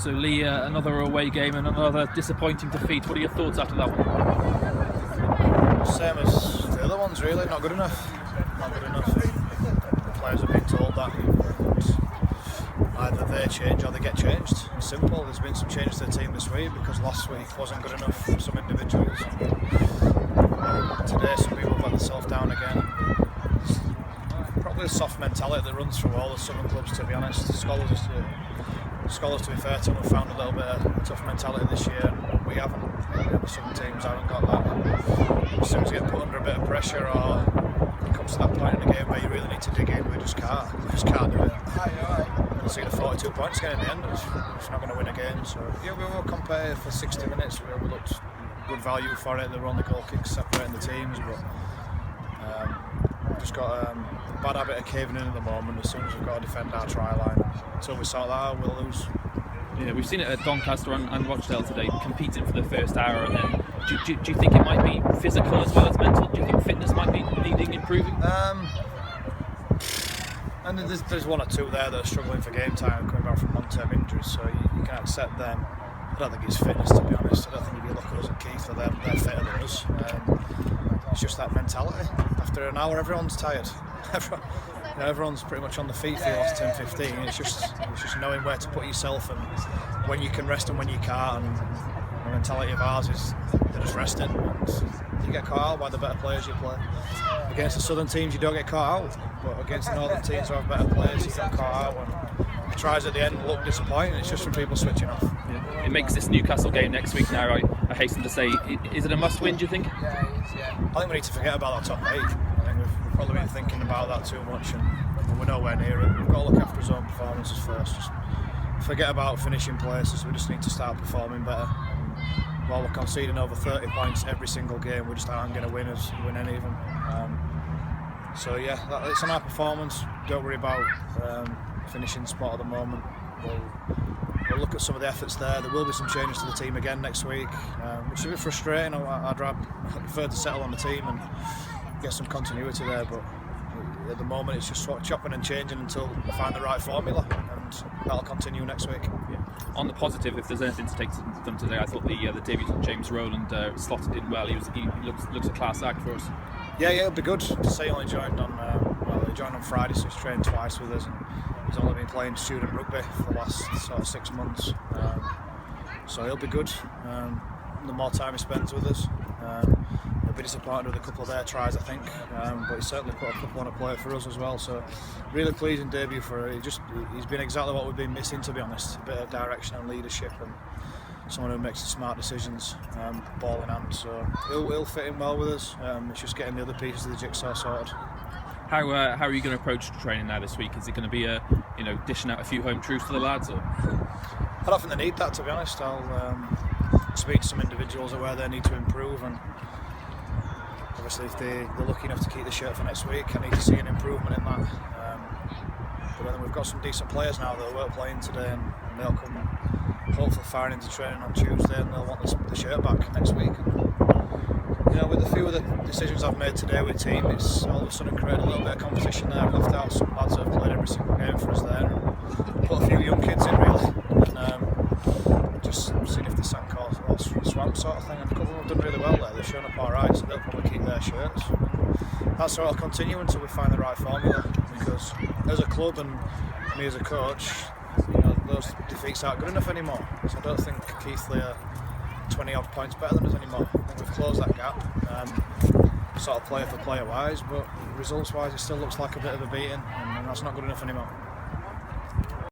So Lee, another away game and another disappointing defeat. What are your thoughts after that one? Same as the other ones, really. Not good enough. Not good enough. The players have been told that either they change or they get changed. It's simple. There's been some changes to the team this week because last week wasn't good enough for some individuals. Today some people have let themselves down again. Probably a soft mentality that runs through all the southern clubs, to be honest. Scholars, to be fair to them, have found a little bit of a tough mentality this year. We haven't. Some teams haven't got that. As soon as you get put under a bit of pressure or it comes to that point in the game where you really need to dig in, we just can't. We just can't do it. You'll see the 42 points again in the end. We're just not going to win a game. So yeah, we were competitive for 60 minutes. We looked good value for it. There were only goal kicks separating the teams, but we've just got a bad habit of caving in at the moment. As soon as we've got to defend our try line, until we sort that out, we'll lose. Yeah, we've seen it at Doncaster and Rochdale today, competing for the first hour, and then do you think it might be physical as well as mental? Do you think fitness might be needing improving? And there's one or two there that are struggling for game time, coming back from long-term injuries, so you can accept them. I don't think it's fitness, to be honest. I don't think if you look at us at Keighley, they're fitter than us. It's just that mentality. After an hour, everyone's tired. Everyone's pretty much on the feet for the last 10-15. It's just knowing where to put yourself and when you can rest and when you can't. And the mentality of ours is they're just resting. And you get caught out by the better players you play. Against the southern teams, you don't get caught out, but against the northern teams who have better players, you get caught out. And the tries at the end look disappointing. It's just from people switching off. Yeah. It makes this Newcastle game next week now, I hasten to say. Is it a must-win, do you think? I think we need to forget about that top 8. I think we've probably been thinking about that too much, and we're nowhere near it. We've got to look after his own performances first. Just forget about finishing places. We just need to start performing better. And while we're conceding over 30 points every single game, we just aren't going to win any of them. So yeah, it's on our performance. Don't worry about finishing spot at the moment. We'll look at some of the efforts there. There will be some changes to the team again next week, which is a bit frustrating. I'd prefer to settle on the team and get some continuity there, but at the moment it's just sort of chopping and changing until we find the right formula, and that'll continue next week. Yeah. On the positive, if there's anything to take from today, I thought the debut of James Rowland slotted in well. He looks a class act for us. Yeah, it'll be good to say he only joined on he joined on Friday, so he's trained twice with us, and he's only been playing student rugby for the last sort of 6 months, so he'll be good. The more time he spends with us, he'll be disappointed with a couple of their tries, I think, but he's certainly put a couple on a plate for us as well. So really pleasing debut for him. He's been exactly what we've been missing, to be honest. A bit of direction and leadership, and someone who makes smart decisions, ball in hand. So he'll fit in well with us. It's just getting the other pieces of the jigsaw sorted. How are you going to approach training now this week? Is it going to be dishing out a few home truths to the lads? Or? I don't think they need that, to be honest. I'll speak to some individuals at where they need to improve, and obviously if they're lucky enough to keep the shirt for next week, I need to see an improvement in that. But then we've got some decent players now that were playing today, and they'll come hopefully firing into training on Tuesday, and they'll want the shirt back next week. With a few of the decisions I've made today with the team, it's all of a sudden created a little bit of competition there. I've left out some lads that have played every single game for us there, and put a few young kids in really, and just seeing if they sank or swam sort of thing. And a couple of them have done really well there. They've shown up alright, so they'll probably keep their shirts. And that's how it'll continue until we find the right formula, because as a club and me as a coach, those defeats aren't good enough anymore. So I don't think Keighley are 20 odd points better than us anymore. I think we've closed that gap, sort of player for player wise, but results wise it still looks like a bit of a beating, and that's not good enough anymore.